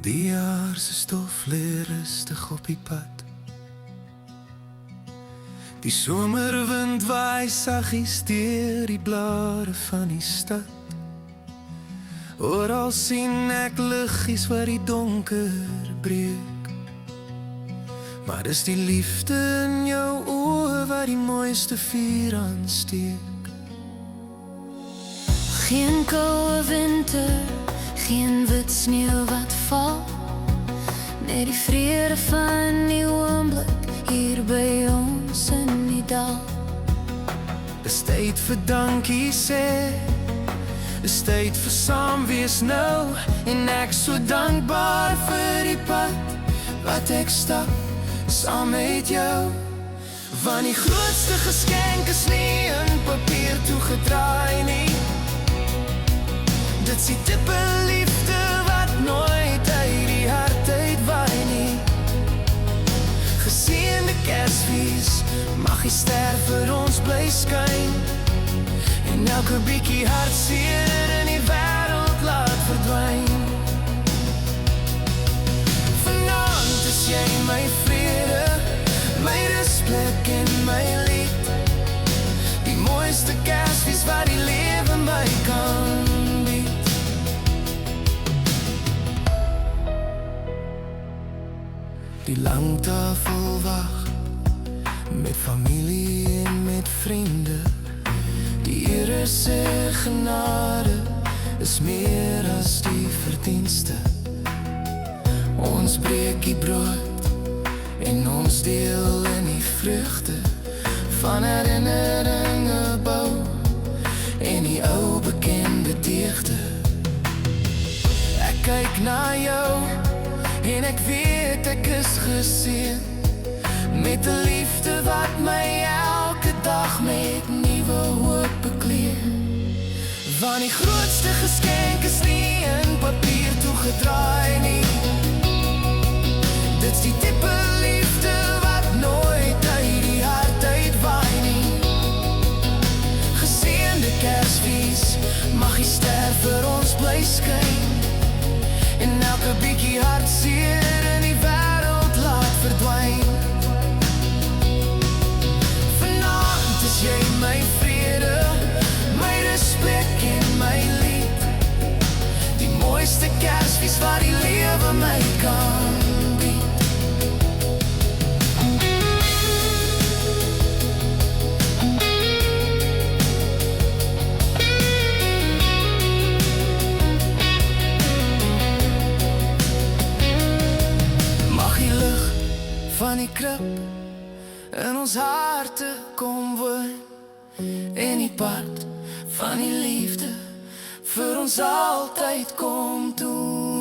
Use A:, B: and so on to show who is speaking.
A: Die jaar se stof lê rustig op die pad. Die somerwind waai saggies deur die blare van die stad. Oral sien ek liggies wat die donker breek. Maar dis die liefde in jou oë wat die mooiste vuur aansteek.
B: Geen koue winter, geen wit sneeu wat val, net die vrede van die oomblik hier by ons in die dal.
A: Dis tyd vir dankie sê, dis tyd vir saam wees nou, en ek so dankbaar vir die pad wat ek stap saam met jou. Want die grootste geskenk is nie in papier toegedraai nie. Dit is die tipe liefde wat nooit uit die hart uitwaai nie. Geseënde Kersfees, mag die ster vir ons bly skyn, en elke bietjie hartseer in die wêreld laat verdwyn. Vanaand is jy my vrede, my rusplek en my lied. Die mooiste Kersfees wat die lewe my kan bied. Die lang tafel wag, met familie en met vriende. Die Here se genade is meer as die verdienste. Ons breek die brood en ons deel in die vrugte van herinneringe bou en die ou bekende deugde. Ek kyk na jou en ek weet ek is geseën met 'n liefde wat my elke dag met nuwe hoop bekleed. Want die grootste geskenk is nie in papier toegedraai nie. Dit is die tipe liefde wat nooit uit die hart uitwaai nie. Geseënde Kersfees, mag die ster vir ons bly skyn, en elke bietjie hartseer in die wêreld laat verdwyn. Vanaand is jy my vrede, my respek en my lied. Die mooiste Kersfees wat die lewe my kan bied. Van die krib in ons harte kom woon, en die pad van die liefde vir ons altyd kom toe.